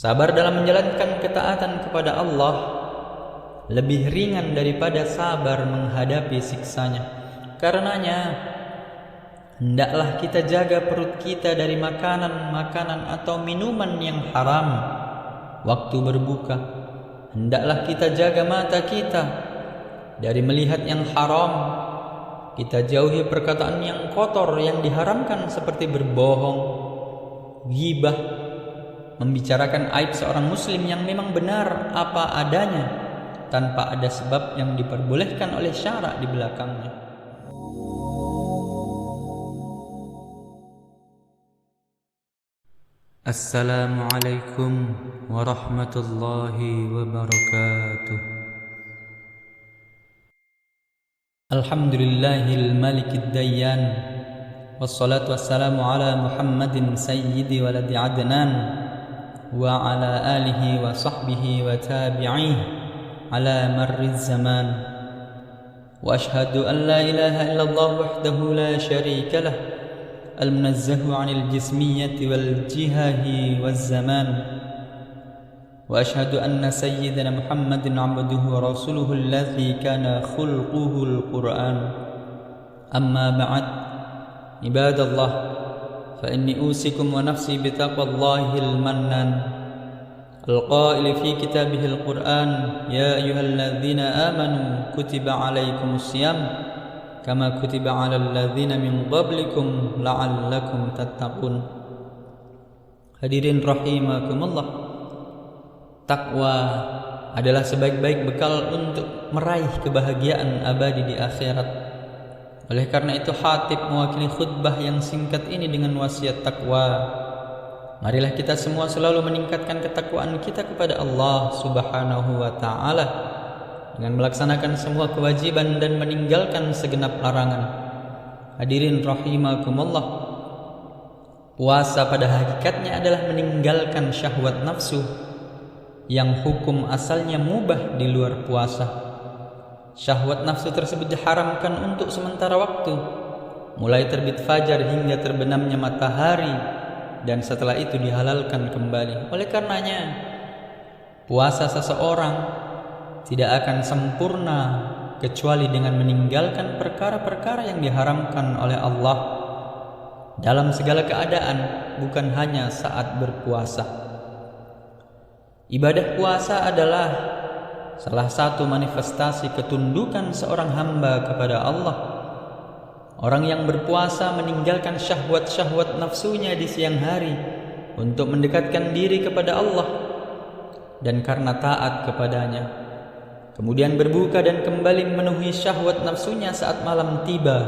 Sabar dalam menjalankan ketaatan kepada Allah lebih ringan daripada sabar menghadapi siksanya. Karenanya, hendaklah kita jaga perut kita dari makanan atau minuman yang haram waktu berbuka. Hendaklah kita jaga mata kita dari melihat yang haram. Kita jauhi perkataan yang kotor yang diharamkan seperti berbohong, ghibah, membicarakan aib seorang muslim yang memang benar apa adanya tanpa ada sebab yang diperbolehkan oleh syarak di belakangnya. Assalamualaikum warahmatullahi wabarakatuh. Alhamdulillahil malikid dayyan, wassalatu wassalamu ala Muhammadin sayyidi waladi adnan wa ala alihi wa sahbihi wa tabi'ih ala marriz zaman. Wa ashhadu an la ilaha illallah wahdahu la syarika lah, al-munazzahu 'anil jismiyyati wal jihahi waz zaman. Wa ashhadu anna sayyidina Muhammadin 'abduhu wa rasuluhu alladzi kana khulquhu al-Qur'an. Amma ba'd, ibadallah, fa inni usikum wa nafsi bi taqwallahil mannan al-qail fi kitabihil Qur'an, ya ayyuhalladzina amanu kutiba 'alaikumus shiyam kama kutiba 'alal ladzina min qablikum la'allakum tattaqun. Hadirin rahimakumullah, takwa adalah sebaik-baik bekal untuk meraih kebahagiaan abadi di akhirat. Oleh karena itu, Khatib mewakili khutbah yang singkat ini dengan wasiat takwa. Marilah kita semua selalu meningkatkan ketakwaan kita kepada Allah Subhanahu wa ta'ala dengan melaksanakan semua kewajiban dan meninggalkan segenap larangan. Hadirin rahimakumullah, puasa pada hakikatnya adalah meninggalkan syahwat nafsu yang hukum asalnya mubah di luar puasa. Syahwat nafsu tersebut diharamkan untuk sementara waktu, mulai terbit fajar hingga terbenamnya matahari, dan setelah itu dihalalkan kembali. Oleh karenanya, puasa seseorang tidak akan sempurna kecuali dengan meninggalkan perkara-perkara yang diharamkan oleh Allah dalam segala keadaan, bukan hanya saat berpuasa. Ibadah puasa adalah salah satu manifestasi ketundukan seorang hamba kepada Allah. Orang yang berpuasa meninggalkan syahwat-syahwat nafsunya di siang hari untuk mendekatkan diri kepada Allah dan karena taat kepadanya. Kemudian berbuka dan kembali memenuhi syahwat nafsunya saat malam tiba,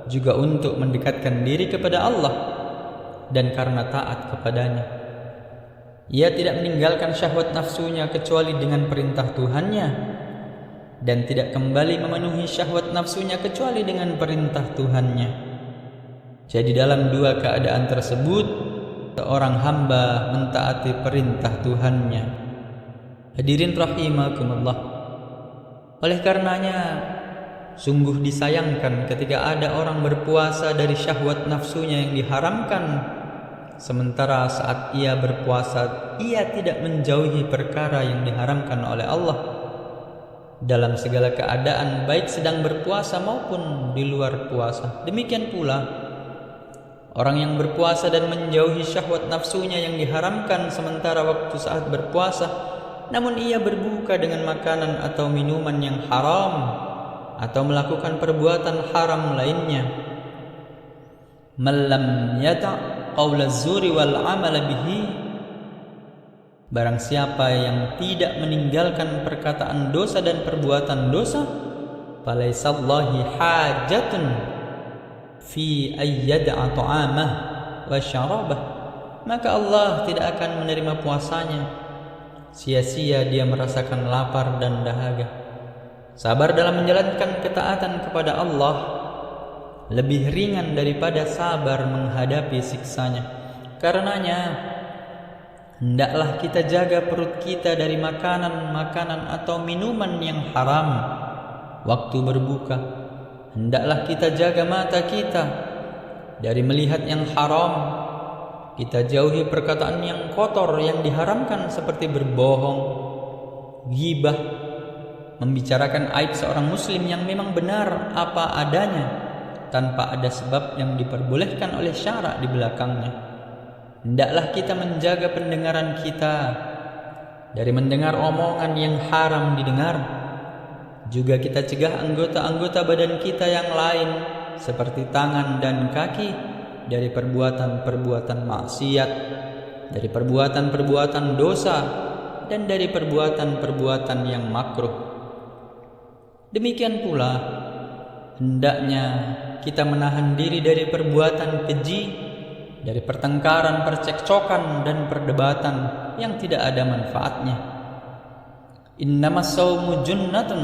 juga untuk mendekatkan diri kepada Allah dan karena taat kepadanya. Ia tidak meninggalkan syahwat nafsunya kecuali dengan perintah Tuhannya, dan tidak kembali memenuhi syahwat nafsunya kecuali dengan perintah Tuhannya. Jadi dalam dua keadaan tersebut, seorang hamba mentaati perintah Tuhannya. Hadirin rahimakumullah, oleh karenanya sungguh disayangkan ketika ada orang berpuasa dari syahwat nafsunya yang diharamkan, sementara saat ia berpuasa ia tidak menjauhi perkara yang diharamkan oleh Allah dalam segala keadaan, baik sedang berpuasa maupun di luar puasa. Demikian pula orang yang berpuasa dan menjauhi syahwat nafsunya yang diharamkan sementara waktu saat berpuasa, namun ia berbuka dengan makanan atau minuman yang haram atau melakukan perbuatan haram lainnya. Man lam yata' qaula zuri wal amala bihi, barang siapa yang tidak meninggalkan perkataan dosa dan perbuatan dosa, falaisallahi hajatun fi ayyad'a ta'amah wa syarabah, maka Allah tidak akan menerima puasanya. Sia-sia dia merasakan lapar dan dahaga. Sabar dalam menjalankan ketaatan kepada Allah lebih ringan daripada sabar menghadapi siksanya. Karenanya, hendaklah kita jaga perut kita dari makanan atau minuman yang haram waktu berbuka. Hendaklah kita jaga mata kita dari melihat yang haram Kita jauhi perkataan yang kotor yang diharamkan seperti berbohong, ghibah, membicarakan aib seorang muslim yang memang benar apa adanya tanpa ada sebab yang diperbolehkan oleh syarak di belakangnya. Hendaklah kita menjaga pendengaran kita dari mendengar omongan yang haram didengar. Juga kita cegah anggota-anggota badan kita yang lain seperti tangan dan kaki dari perbuatan-perbuatan maksiat, dari perbuatan-perbuatan dosa, dan dari perbuatan-perbuatan yang makruh. Demikian pula hendaknya kita menahan diri dari perbuatan keji, dari pertengkaran, percekcokan, dan perdebatan yang tidak ada manfaatnya. Innamas shaumu junnatun,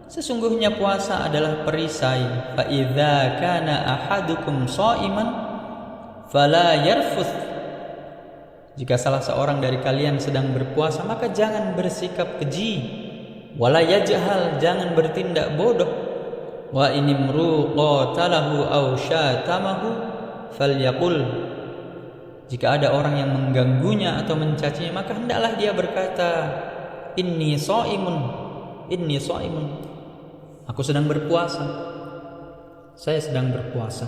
sesungguhnya puasa adalah perisai. Fa idza kana ahadukum shaiman fala yarfuth, jika salah seorang dari kalian sedang berpuasa maka jangan bersikap keji. Wala yajhal, jangan bertindak bodoh. Wa inimru qatalahu aw syatamahu falyaqul, jika ada orang yang mengganggunya atau mencacinya maka hendaklah dia berkata, inni shaimun, inni shaimun, aku sedang berpuasa, saya sedang berpuasa.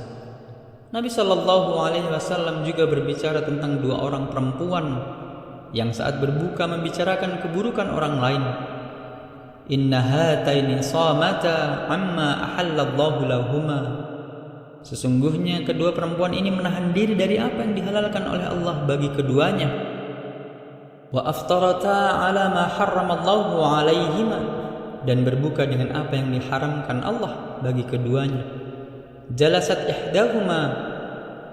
Nabi SAW juga berbicara tentang dua orang perempuan yang saat berbuka membicarakan keburukan orang lain. Inna hataini shamata amma ahallallahu lahuma, sesungguhnya kedua perempuan ini menahan diri dari apa yang dihalalkan oleh Allah bagi keduanya. Wa aftarata ala ma harramallahu alaihima, dan berbuka dengan apa yang diharamkan Allah bagi keduanya. Jalasat ihdahuma,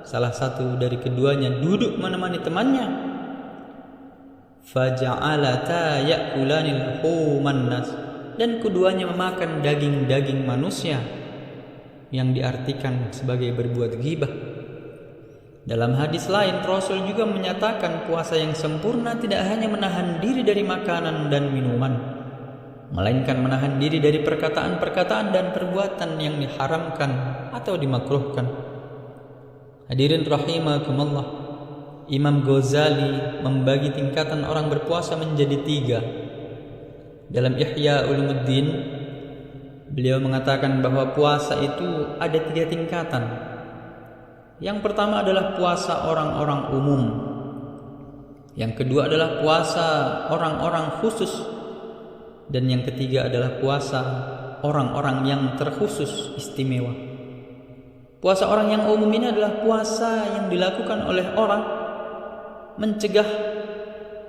salah satu dari keduanya duduk menemani temannya. Faja'alata ya'kulanil human nas, dan keduanya memakan daging-daging manusia, yang diartikan sebagai berbuat ghibah. Dalam hadis lain Rasul juga menyatakan puasa yang sempurna tidak hanya menahan diri dari makanan dan minuman, melainkan menahan diri dari perkataan-perkataan dan perbuatan yang diharamkan atau dimakruhkan. Hadirin rahimakumullah, Imam Ghazali membagi tingkatan orang berpuasa menjadi 3. Dalam Ihya Ulumuddin, beliau mengatakan bahwa puasa itu ada 3 tingkatan. Yang pertama adalah puasa orang-orang umum. Yang kedua adalah puasa orang-orang khusus. Dan yang ketiga adalah puasa orang-orang yang terkhusus istimewa. Puasa orang yang umum ini adalah puasa yang dilakukan oleh orang mencegah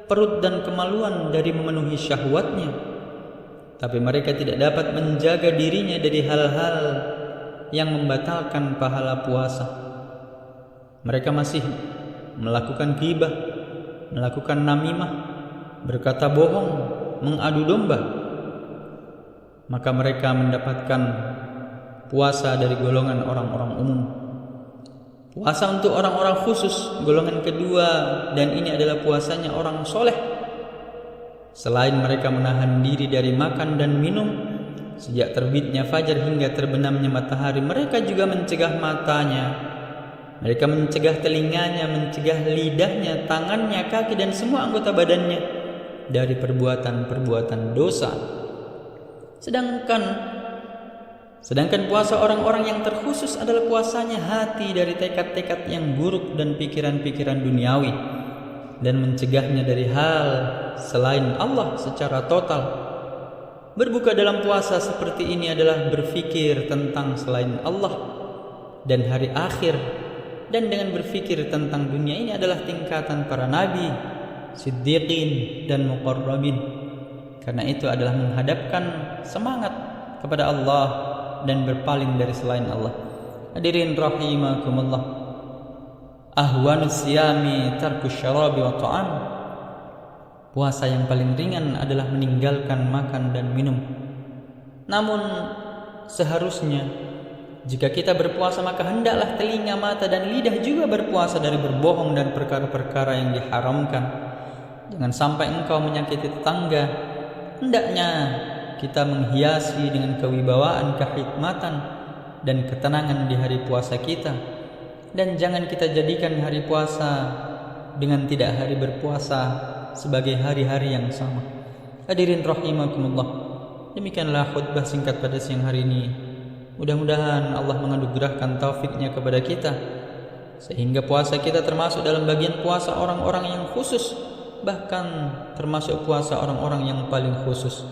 perut dan kemaluan dari memenuhi syahwatnya, tapi mereka tidak dapat menjaga dirinya dari hal-hal yang membatalkan pahala puasa. Mereka masih melakukan ghibah, melakukan namimah, berkata bohong, mengadu domba. Maka mereka mendapatkan puasa dari golongan orang-orang umum. Puasa untuk orang-orang khusus, golongan kedua, dan ini adalah puasanya orang soleh. Selain mereka menahan diri dari makan dan minum sejak terbitnya fajar hingga terbenamnya matahari, mereka juga mencegah matanya, mereka mencegah telinganya, mencegah lidahnya, tangannya, kaki, dan semua anggota badannya dari perbuatan-perbuatan dosa. Sedangkan puasa orang-orang yang terkhusus adalah puasanya hati dari tekad-tekad yang buruk dan pikiran-pikiran duniawi, dan mencegahnya dari hal selain Allah secara total. Berbuka dalam puasa seperti ini adalah berfikir tentang selain Allah dan hari akhir, dan dengan berfikir tentang dunia ini adalah tingkatan para nabi, siddiqin, dan muqarrabin. Karena itu adalah menghadapkan semangat kepada Allah dan berpaling dari selain Allah. Hadirin rahimakumullah, ahwanus siyami tarkus syarabi wa ta'am, puasa yang paling ringan adalah meninggalkan makan dan minum. Namun seharusnya jika kita berpuasa maka hendaklah telinga, mata, dan lidah juga berpuasa dari berbohong dan perkara-perkara yang diharamkan. Jangan sampai engkau menyakiti tetangga. Hendaknya kita menghiasi dengan kewibawaan, kehikmatan, dan ketenangan di hari puasa kita. dan jangan kita jadikan hari puasa dengan tidak hari berpuasa sebagai hari-hari yang sama. Hadirin rahimakumullah, demikianlah khutbah singkat pada siang hari ini. Mudah-mudahan Allah menganugerahkan taufiknya kepada kita, sehingga puasa kita termasuk dalam bagian puasa orang-orang yang khusus, bahkan termasuk puasa orang-orang yang paling khusus.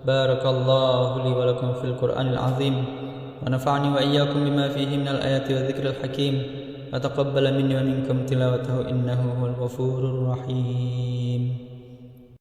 Barakallahu li wa lakum fil Qur'anil azim, wa nafa'ani wa iyyakum bima fihi minal ayati wa dzikril hakim, wa taqabbala minni wa minkum tilawatahu innahu huwal ghafurur rahim.